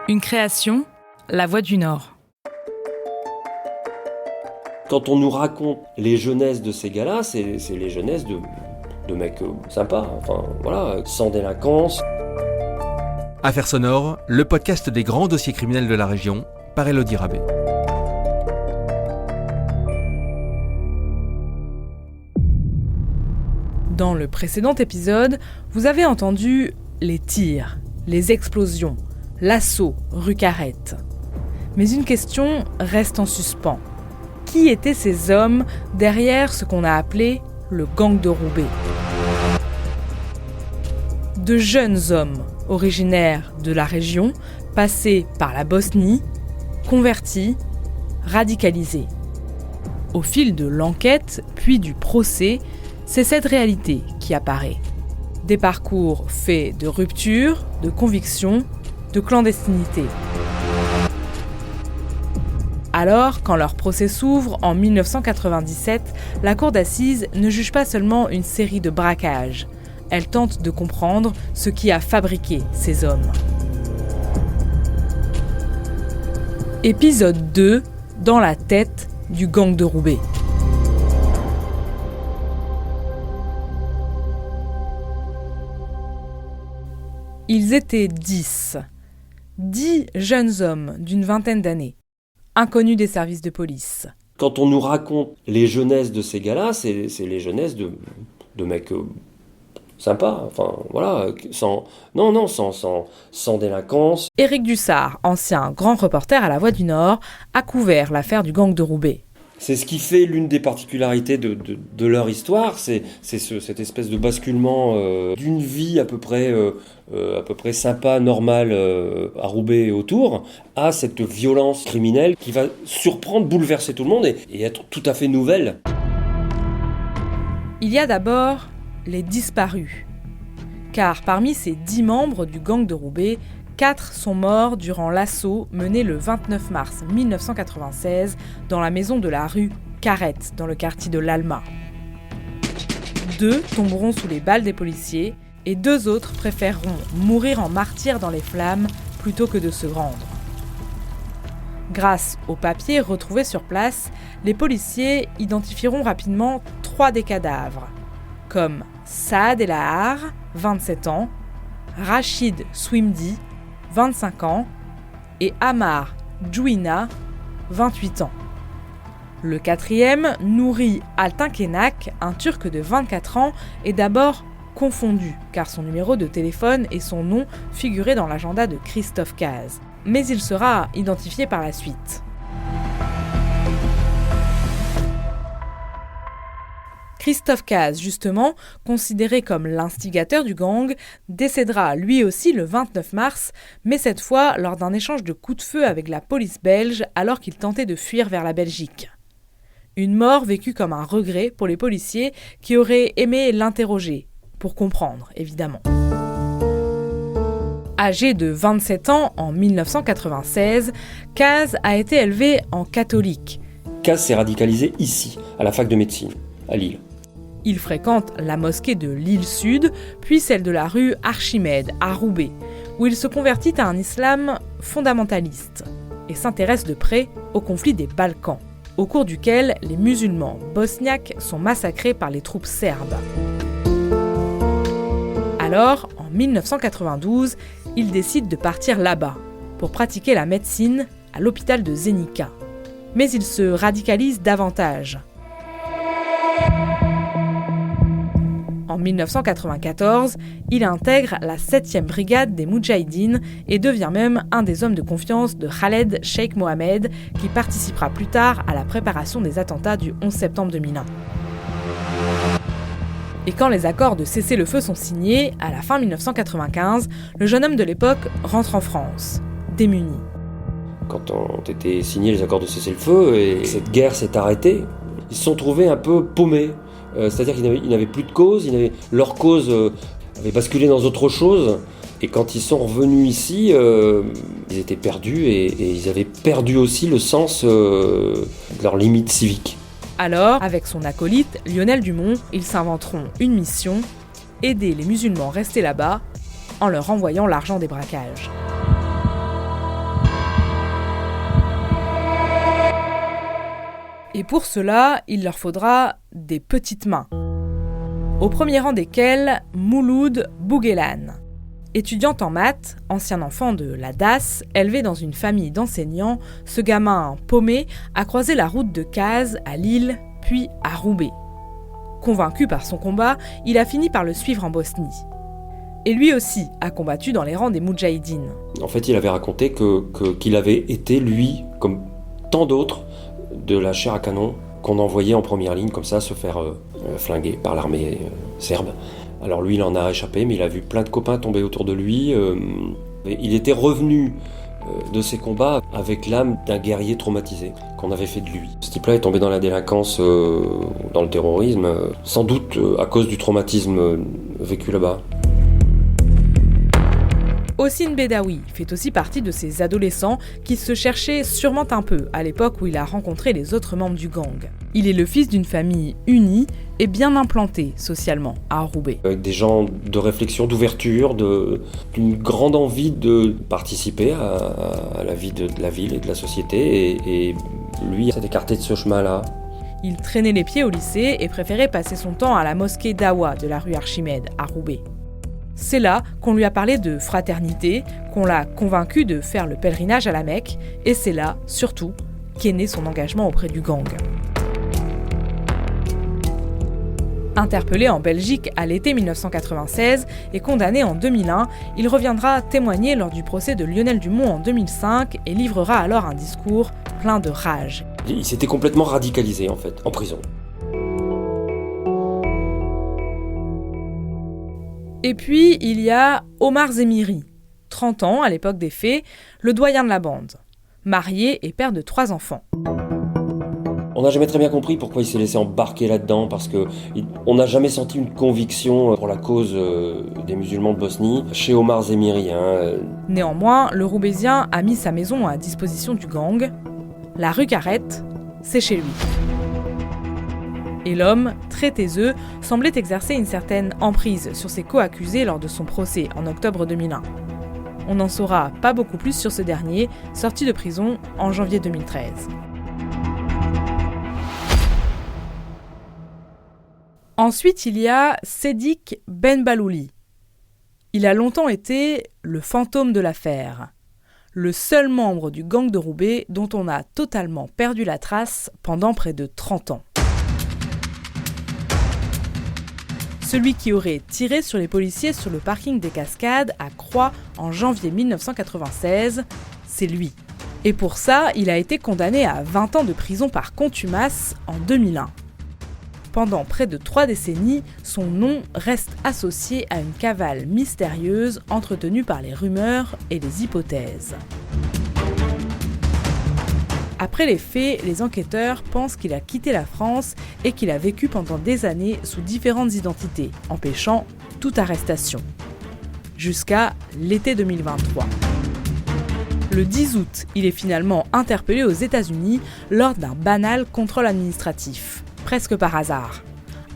Une création, La Voix du Nord. Quand on nous raconte les jeunesses de ces gars-là, c'est les jeunesses de mecs sympas, enfin voilà, sans délinquance. Affaires sonores, le podcast des grands dossiers criminels de la région, par Elodie Rabé. Dans le précédent épisode, vous avez entendu les tirs, les explosions, l'assaut rue Carrette. Mais une question reste en suspens. Qui étaient ces hommes derrière ce qu'on a appelé le gang de Roubaix ? De jeunes hommes originaires de la région, passés par la Bosnie, convertis, radicalisés. Au fil de l'enquête, puis du procès, c'est cette réalité qui apparaît. Des parcours faits de rupture, de conviction, de clandestinité. Alors, quand leur procès s'ouvre en 1997, la cour d'assises ne juge pas seulement une série de braquages. Elle tente de comprendre ce qui a fabriqué ces hommes. Épisode 2, dans la tête du gang de Roubaix. Ils étaient 10 jeunes hommes d'une vingtaine d'années, inconnus des services de police. Quand on nous raconte les jeunesses de ces gars-là, c'est les jeunesses de mecs sympas, enfin voilà, sans délinquance. Éric Dussart, ancien grand reporter à La Voix du Nord, a couvert l'affaire du gang de Roubaix. C'est ce qui fait l'une des particularités de leur histoire, c'est cette espèce de basculement d'une vie à peu près sympa, normale à Roubaix et autour, à cette violence criminelle qui va surprendre, bouleverser tout le monde et être tout à fait nouvelle. Il y a d'abord les disparus. Car parmi ces 10 membres du gang de Roubaix, 4 sont morts durant l'assaut mené le 29 mars 1996 dans la maison de la rue Carrette, dans le quartier de l'Alma. 2 tomberont sous les balles des policiers et 2 autres préféreront mourir en martyrs dans les flammes plutôt que de se rendre. Grâce aux papiers retrouvés sur place, les policiers identifieront rapidement 3 des cadavres, comme Saad El Ahar, 27 ans, Rachid Swimdi, 25 ans, et Amar Djouina, 28 ans. Le 4e, Nouri Altinkenak, un Turc de 24 ans, est d'abord confondu, car son numéro de téléphone et son nom figuraient dans l'agenda de Christophe Caz. Mais il sera identifié par la suite. Christophe Caz, justement, considéré comme l'instigateur du gang, décédera lui aussi le 29 mars, mais cette fois lors d'un échange de coups de feu avec la police belge alors qu'il tentait de fuir vers la Belgique. Une mort vécue comme un regret pour les policiers qui auraient aimé l'interroger, pour comprendre évidemment. Âgé de 27 ans en 1996, Caz a été élevé en catholique. Caz s'est radicalisé ici, à la fac de médecine, à Lille. Il fréquente la mosquée de Lille Sud, puis celle de la rue Archimède, à Roubaix, où il se convertit à un islam fondamentaliste et s'intéresse de près au conflit des Balkans, au cours duquel les musulmans bosniaques sont massacrés par les troupes serbes. Alors, en 1992, il décide de partir là-bas, pour pratiquer la médecine à l'hôpital de Zenica. Mais il se radicalise davantage. En 1994, il intègre la 7e brigade des Moudjahidines et devient même un des hommes de confiance de Khaled Sheikh Mohammed, qui participera plus tard à la préparation des attentats du 11 septembre 2001. Et quand les accords de cessez-le-feu sont signés, à la fin 1995, le jeune homme de l'époque rentre en France, démuni. Quand ont été signés les accords de cessez-le-feu et que cette guerre s'est arrêtée, ils se sont trouvés un peu paumés. C'est-à-dire qu'ils n'avaient plus de cause, leur cause avait basculé dans autre chose. Et quand ils sont revenus ici, ils étaient perdus et ils avaient perdu aussi le sens de leurs limites civiques. Alors, avec son acolyte, Lionel Dumont, ils s'inventeront une mission, aider les musulmans restés là-bas en leur envoyant l'argent des braquages. Et pour cela, il leur faudra des petites mains. Au premier rang desquelles, Mouloud Bouguelane. Étudiante en maths, ancien enfant de la DAS, élevé dans une famille d'enseignants, ce gamin paumé a croisé la route de Kaz à Lille, puis à Roubaix. Convaincu par son combat, il a fini par le suivre en Bosnie. Et lui aussi a combattu dans les rangs des Moudjahidines. En fait, il avait raconté qu'il avait été, lui, comme tant d'autres, de la chair à canon qu'on envoyait en première ligne, comme ça, se faire flinguer par l'armée serbe. Alors lui, il en a échappé, mais il a vu plein de copains tomber autour de lui. Il était revenu de ces combats avec l'âme d'un guerrier traumatisé qu'on avait fait de lui. Ce type-là est tombé dans la délinquance, dans le terrorisme, sans doute à cause du traumatisme vécu là-bas. Hossein Bedaoui fait aussi partie de ces adolescents qui se cherchaient sûrement un peu à l'époque où il a rencontré les autres membres du gang. Il est le fils d'une famille unie et bien implantée socialement à Roubaix. Avec des gens de réflexion, d'ouverture, d'une grande envie de participer à la vie de la ville et de la société. Et lui s'est écarté de ce chemin-là. Il traînait les pieds au lycée et préférait passer son temps à la mosquée d'Awa de la rue Archimède à Roubaix. C'est là qu'on lui a parlé de fraternité, qu'on l'a convaincu de faire le pèlerinage à la Mecque, et c'est là, surtout, qu'est né son engagement auprès du gang. Interpellé en Belgique à l'été 1996 et condamné en 2001, il reviendra témoigner lors du procès de Lionel Dumont en 2005 et livrera alors un discours plein de rage. Il s'était complètement radicalisé, en fait, en prison. Et puis, il y a Omar Zemiri, 30 ans à l'époque des faits, le doyen de la bande, marié et père de 3 enfants. On n'a jamais très bien compris pourquoi il s'est laissé embarquer là-dedans, parce qu'on n'a jamais senti une conviction pour la cause des musulmans de Bosnie chez Omar Zemiri. Néanmoins, le Roubaisien a mis sa maison à disposition du gang. La rue Carrette, c'est chez lui. Et l'homme, très taiseux, semblait exercer une certaine emprise sur ses co-accusés lors de son procès en octobre 2001. On n'en saura pas beaucoup plus sur ce dernier, sorti de prison en janvier 2013. Ensuite, il y a Sedik Benbalouli. Il a longtemps été le fantôme de l'affaire, le seul membre du gang de Roubaix dont on a totalement perdu la trace pendant près de 30 ans. Celui qui aurait tiré sur les policiers sur le parking des Cascades à Croix en janvier 1996, c'est lui. Et pour ça, il a été condamné à 20 ans de prison par contumace en 2001. Pendant près de 3 décennies, son nom reste associé à une cavale mystérieuse entretenue par les rumeurs et les hypothèses. Après les faits, les enquêteurs pensent qu'il a quitté la France et qu'il a vécu pendant des années sous différentes identités, empêchant toute arrestation. Jusqu'à l'été 2023. Le 10 août, il est finalement interpellé aux États-Unis lors d'un banal contrôle administratif, presque par hasard.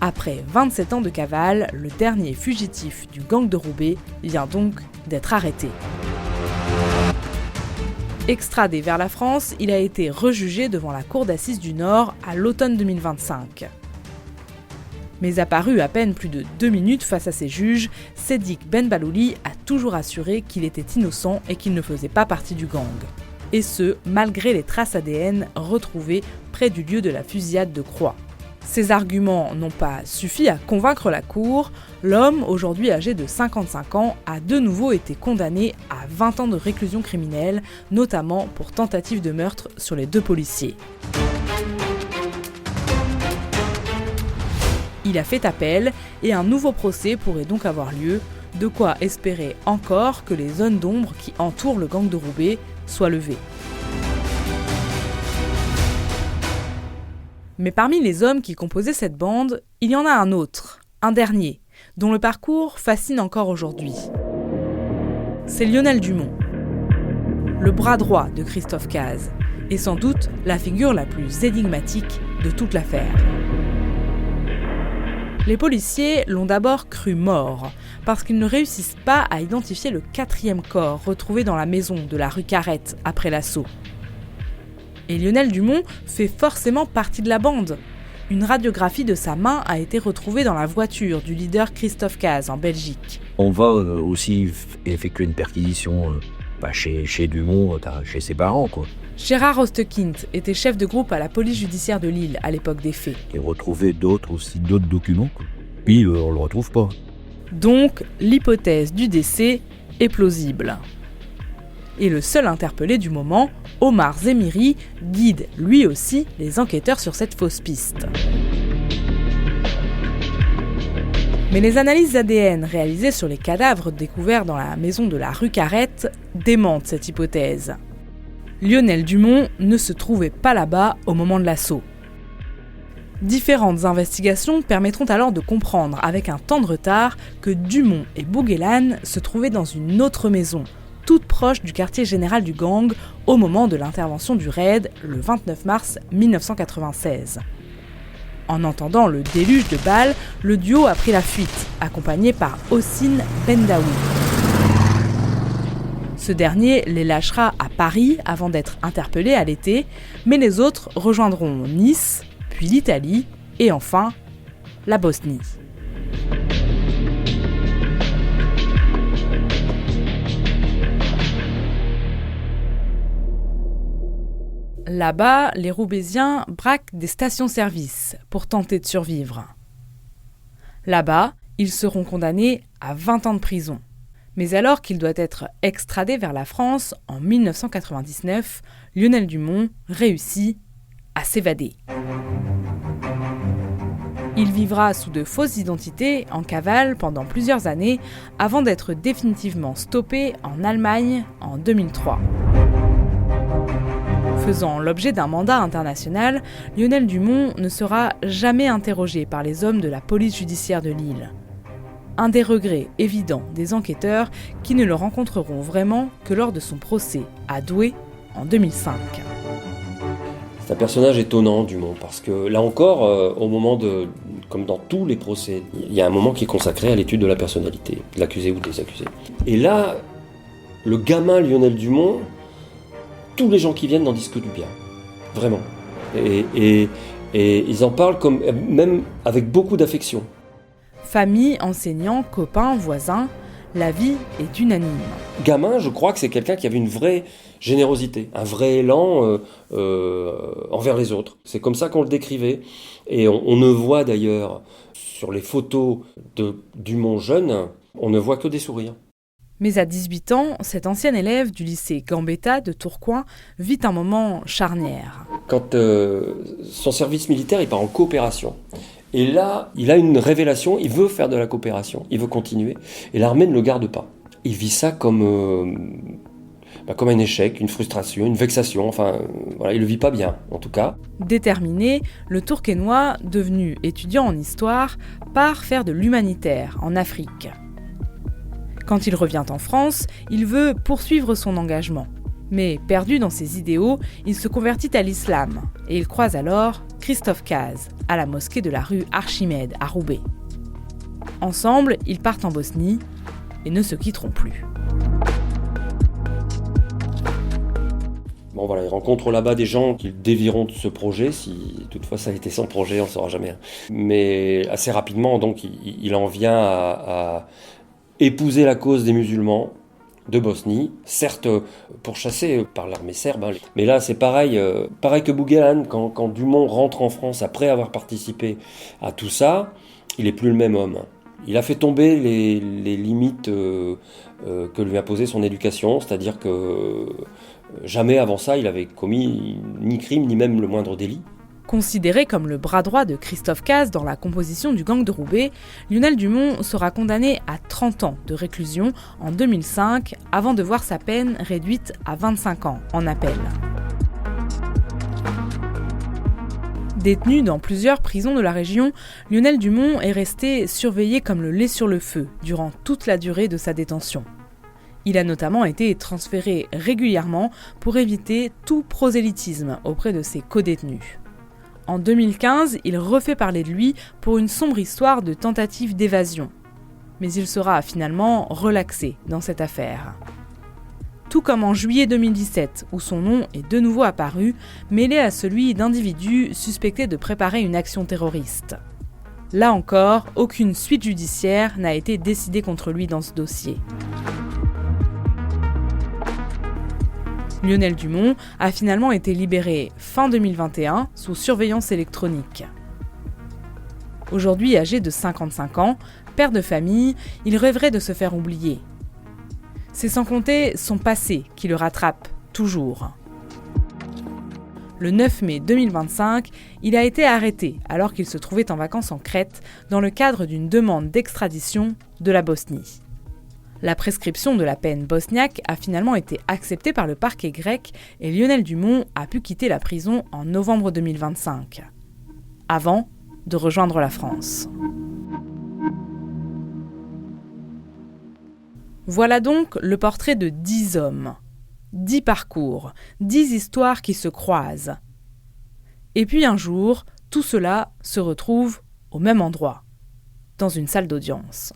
Après 27 ans de cavale, le dernier fugitif du gang de Roubaix vient donc d'être arrêté. Extradé vers la France, il a été rejugé devant la cour d'assises du Nord à l'automne 2025. Mais apparu à peine plus de 2 minutes face à ses juges, Sedik Benbalouli a toujours assuré qu'il était innocent et qu'il ne faisait pas partie du gang. Et ce, malgré les traces ADN retrouvées près du lieu de la fusillade de Croix. Ces arguments n'ont pas suffi à convaincre la cour. L'homme, aujourd'hui âgé de 55 ans, a de nouveau été condamné à 20 ans de réclusion criminelle, notamment pour tentative de meurtre sur les 2 policiers. Il a fait appel et un nouveau procès pourrait donc avoir lieu, de quoi espérer encore que les zones d'ombre qui entourent le gang de Roubaix soient levées. Mais parmi les hommes qui composaient cette bande, il y en a un autre, un dernier, dont le parcours fascine encore aujourd'hui. C'est Lionel Dumont, le bras droit de Christophe Cazes, et sans doute la figure la plus énigmatique de toute l'affaire. Les policiers l'ont d'abord cru mort, parce qu'ils ne réussissent pas à identifier le 4e corps retrouvé dans la maison de la rue Carrette après l'assaut. Et Lionel Dumont fait forcément partie de la bande. Une radiographie de sa main a été retrouvée dans la voiture du leader Christophe Cazes en Belgique. On va aussi effectuer une perquisition chez Dumont, chez ses parents, quoi. Gérard Ostekind était chef de groupe à la police judiciaire de Lille à l'époque des faits. Et retrouver d'autres documents, quoi. Puis on le retrouve pas. Donc, l'hypothèse du décès est plausible. Et le seul interpellé du moment, Omar Zemiri, guide lui aussi les enquêteurs sur cette fausse piste. Mais les analyses ADN réalisées sur les cadavres découverts dans la maison de la rue Carrette démentent cette hypothèse. Lionel Dumont ne se trouvait pas là-bas au moment de l'assaut. Différentes investigations permettront alors de comprendre avec un temps de retard que Dumont et Bouguelane se trouvaient dans une autre maison, toute proche du quartier général du gang au moment de l'intervention du raid le 29 mars 1996. En entendant le déluge de balles, le duo a pris la fuite, accompagné par Hossein Bendaoui. Ce dernier les lâchera à Paris avant d'être interpellé à l'été, mais les autres rejoindront Nice, puis l'Italie et enfin la Bosnie. Là-bas, les Roubaisiens braquent des stations-service pour tenter de survivre. Là-bas, ils seront condamnés à 20 ans de prison. Mais alors qu'il doit être extradé vers la France en 1999, Lionel Dumont réussit à s'évader. Il vivra sous de fausses identités en cavale pendant plusieurs années avant d'être définitivement stoppé en Allemagne en 2003. Faisant l'objet d'un mandat international, Lionel Dumont ne sera jamais interrogé par les hommes de la police judiciaire de Lille. Un des regrets évidents des enquêteurs qui ne le rencontreront vraiment que lors de son procès à Douai en 2005. C'est un personnage étonnant, Dumont, parce que là encore, au moment comme dans tous les procès, il y a un moment qui est consacré à l'étude de la personnalité, de l'accusé ou des accusés. Et là, le gamin Lionel Dumont, tous les gens qui viennent n'en disent que du bien, vraiment. Et ils en parlent même avec beaucoup d'affection. Famille, enseignants, copains, voisins, la vie est unanime. Gamin, je crois que c'est quelqu'un qui avait une vraie générosité, un vrai élan envers les autres. C'est comme ça qu'on le décrivait. Et on ne voit d'ailleurs, sur les photos de Dumont jeune, on ne voit que des sourires. Mais à 18 ans, cet ancien élève du lycée Gambetta de Tourcoing vit un moment charnière. Quand son service militaire, il part en coopération. Et là, il a une révélation, il veut faire de la coopération, il veut continuer. Et l'armée ne le garde pas. Il vit ça comme un échec, une frustration, une vexation. Enfin, voilà, il le vit pas bien, en tout cas. Déterminé, le Tourquenois, devenu étudiant en histoire, part faire de l'humanitaire en Afrique. Quand il revient en France, il veut poursuivre son engagement. Mais perdu dans ses idéaux, il se convertit à l'islam et il croise alors Christophe Cazes à la mosquée de la rue Archimède à Roubaix. Ensemble, ils partent en Bosnie et ne se quitteront plus. Bon voilà, il rencontre là-bas des gens qui dévieront de ce projet, si toutefois ça a été son projet, on ne le saura jamais. Mais assez rapidement, donc, il en vient à épouser la cause des musulmans de Bosnie, certes pourchassés par l'armée serbe, mais là c'est pareil que Bouguelane, quand Dumont rentre en France après avoir participé à tout ça, il n'est plus le même homme. Il a fait tomber les limites que lui imposait son éducation, c'est-à-dire que jamais avant ça il avait commis ni crime ni même le moindre délit. Considéré comme le bras droit de Christophe Cazes dans la composition du gang de Roubaix, Lionel Dumont sera condamné à 30 ans de réclusion en 2005 avant de voir sa peine réduite à 25 ans en appel. Détenu dans plusieurs prisons de la région, Lionel Dumont est resté surveillé comme le lait sur le feu durant toute la durée de sa détention. Il a notamment été transféré régulièrement pour éviter tout prosélytisme auprès de ses codétenus. En 2015, il refait parler de lui pour une sombre histoire de tentative d'évasion. Mais il sera finalement relaxé dans cette affaire. tout comme en juillet 2017, où son nom est de nouveau apparu, mêlé à celui d'individus suspectés de préparer une action terroriste. Là encore, aucune suite judiciaire n'a été décidée contre lui dans ce dossier. Lionel Dumont a finalement été libéré fin 2021 sous surveillance électronique. Aujourd'hui âgé de 55 ans, père de famille, il rêverait de se faire oublier. C'est sans compter son passé qui le rattrape toujours. Le 9 mai 2025, il a été arrêté alors qu'il se trouvait en vacances en Crète dans le cadre d'une demande d'extradition de la Bosnie. La prescription de la peine bosniaque a finalement été acceptée par le parquet grec et Lionel Dumont a pu quitter la prison en novembre 2025, avant de rejoindre la France. Voilà donc le portrait de 10 hommes, 10 parcours, 10 histoires qui se croisent. Et puis un jour, tout cela se retrouve au même endroit, dans une salle d'audience.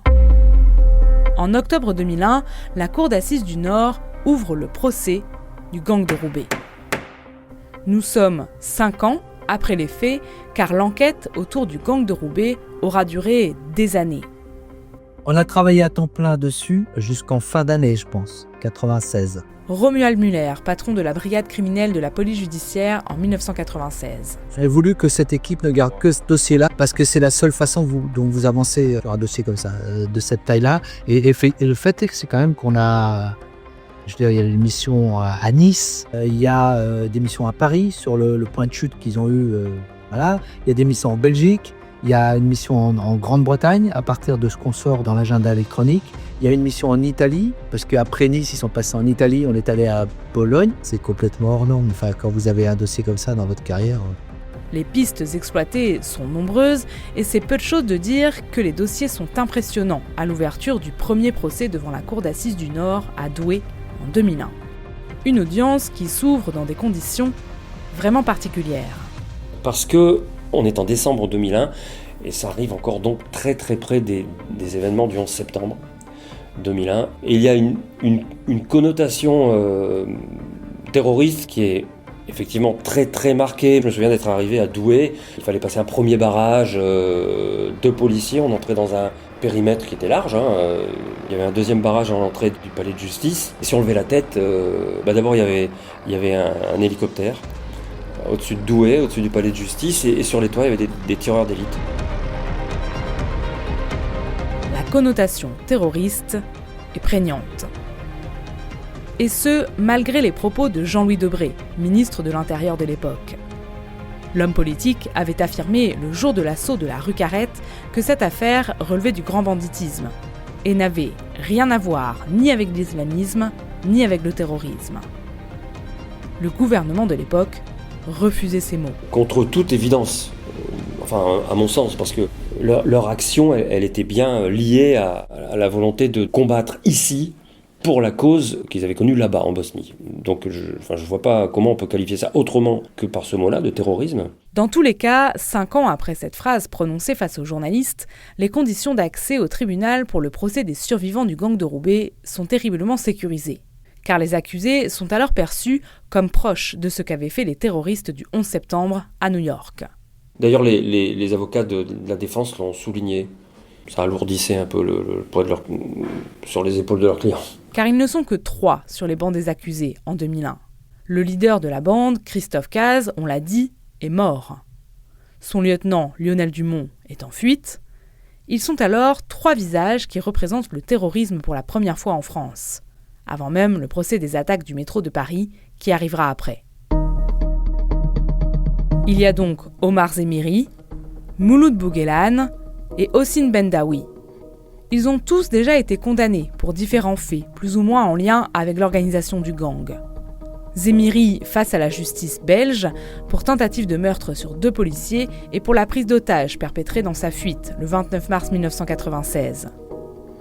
En octobre 2001, la Cour d'assises du Nord ouvre le procès du gang de Roubaix. Nous sommes 5 ans après les faits, car l'enquête autour du gang de Roubaix aura duré des années. On a travaillé à temps plein dessus jusqu'en fin d'année, je pense, 96. Romuald Muller, patron de la brigade criminelle de la police judiciaire en 1996. J'avais voulu que cette équipe ne garde que ce dossier-là, parce que c'est la seule façon dont vous avancez sur un dossier comme ça, de cette taille-là. Et le fait, c'est quand même qu'on a... Je veux dire, il y a une mission à Nice, il y a des missions à Paris sur le point de chute qu'ils ont eu. Voilà. Il y a des missions en Belgique, il y a une mission en Grande-Bretagne à partir de ce qu'on sort dans l'agenda électronique. Il y a une mission en Italie, parce qu'après Nice, ils sont passés en Italie, on est allé à Bologne. C'est complètement hors norme. Enfin, quand vous avez un dossier comme ça dans votre carrière. Les pistes exploitées sont nombreuses et c'est peu de chose de dire que les dossiers sont impressionnants à l'ouverture du premier procès devant la Cour d'assises du Nord à Douai en 2001. Une audience qui s'ouvre dans des conditions vraiment particulières. Parce que on est en décembre 2001 et ça arrive encore donc très très près des événements du 11 septembre 2001. Et il y a une connotation terroriste qui est effectivement très très marquée. Je me souviens d'être arrivé à Douai, il fallait passer un premier barrage de policiers, on entrait dans un périmètre qui était large, il y avait un deuxième barrage à l'entrée du palais de justice, et si on levait la tête, d'abord il y avait un hélicoptère au-dessus de Douai, au-dessus du palais de justice, et sur les toits il y avait des tireurs d'élite. La connotation terroriste est prégnante. Et ce, malgré les propos de Jean-Louis Debré, ministre de l'Intérieur de l'époque. L'homme politique avait affirmé le jour de l'assaut de la rue Carrette que cette affaire relevait du grand banditisme et n'avait rien à voir ni avec l'islamisme ni avec le terrorisme. Le gouvernement de l'époque refusait ces mots. Contre toute évidence, enfin à mon sens, parce que leur action, elle était bien liée à la volonté de combattre ici pour la cause qu'ils avaient connue là-bas, en Bosnie. Donc je vois pas comment on peut qualifier ça autrement que par ce mot-là, de terrorisme. Dans tous les cas, 5 ans après cette phrase prononcée face aux journalistes, les conditions d'accès au tribunal pour le procès des survivants du gang de Roubaix sont terriblement sécurisées. Car les accusés sont alors perçus comme proches de ce qu'avaient fait les terroristes du 11 septembre à New York. D'ailleurs, les avocats de la défense l'ont souligné. Ça alourdissait un peu le poids sur les épaules de leurs clients. Car ils ne sont que 3 sur les bancs des accusés en 2001. Le leader de la bande, Christophe Cazes, on l'a dit, est mort. Son lieutenant, Lionel Dumont, est en fuite. Ils sont alors 3 visages qui représentent le terrorisme pour la première fois en France, avant même le procès des attaques du métro de Paris qui arrivera après. Il y a donc Omar Zemiri, Mouloud Bouguelane et Hossein Bendaoui. Ils ont tous déjà été condamnés pour différents faits, plus ou moins en lien avec l'organisation du gang. Zemiri face à la justice belge pour tentative de meurtre sur 2 policiers et pour la prise d'otage perpétrée dans sa fuite le 29 mars 1996.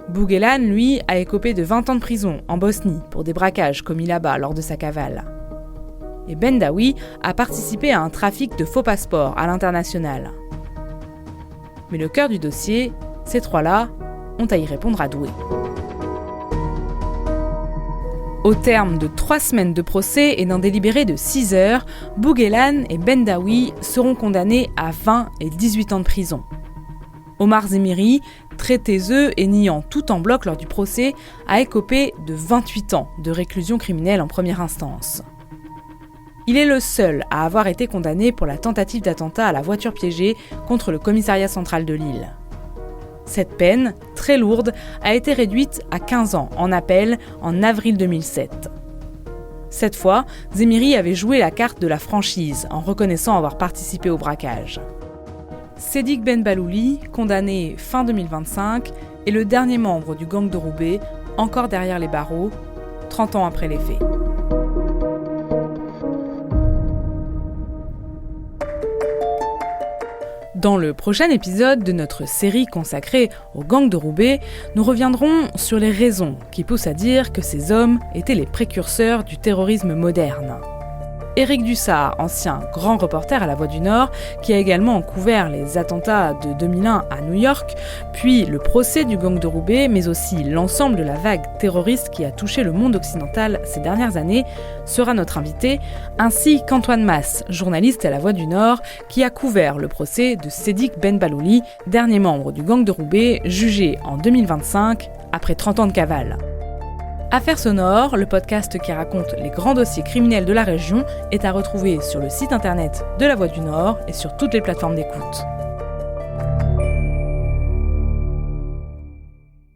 Bouguelane, lui, a écopé de 20 ans de prison en Bosnie pour des braquages commis là-bas lors de sa cavale. Et Bendaoui a participé à un trafic de faux passeports à l'international. Mais le cœur du dossier, ces 3-là, ont à y répondre à Douai. Au terme de 3 semaines de procès et d'un délibéré de 6 heures, Bouguelane et Bendaoui seront condamnés à 20 et 18 ans de prison. Omar Zemiri, très taiseux et niant tout en bloc lors du procès, a écopé de 28 ans de réclusion criminelle en première instance. Il est le seul à avoir été condamné pour la tentative d'attentat à la voiture piégée contre le commissariat central de Lille. Cette peine, très lourde, a été réduite à 15 ans en appel en avril 2007. Cette fois, Zemiri avait joué la carte de la franchise en reconnaissant avoir participé au braquage. Sédic Ben Balouli, condamné fin 2025, est le dernier membre du gang de Roubaix, encore derrière les barreaux, 30 ans après les faits. Dans le prochain épisode de notre série consacrée au gang de Roubaix, nous reviendrons sur les raisons qui poussent à dire que ces hommes étaient les précurseurs du terrorisme moderne. Éric Dussart, ancien grand reporter à La Voix du Nord, qui a également couvert les attentats de 2001 à New York, puis le procès du gang de Roubaix, mais aussi l'ensemble de la vague terroriste qui a touché le monde occidental ces dernières années, sera notre invité, ainsi qu'Antoine Mas, journaliste à La Voix du Nord, qui a couvert le procès de Sédic Ben Balouli, dernier membre du gang de Roubaix, jugé en 2025 après 30 ans de cavale. Affaires sonores, le podcast qui raconte les grands dossiers criminels de la région, est à retrouver sur le site internet de La Voix du Nord et sur toutes les plateformes d'écoute.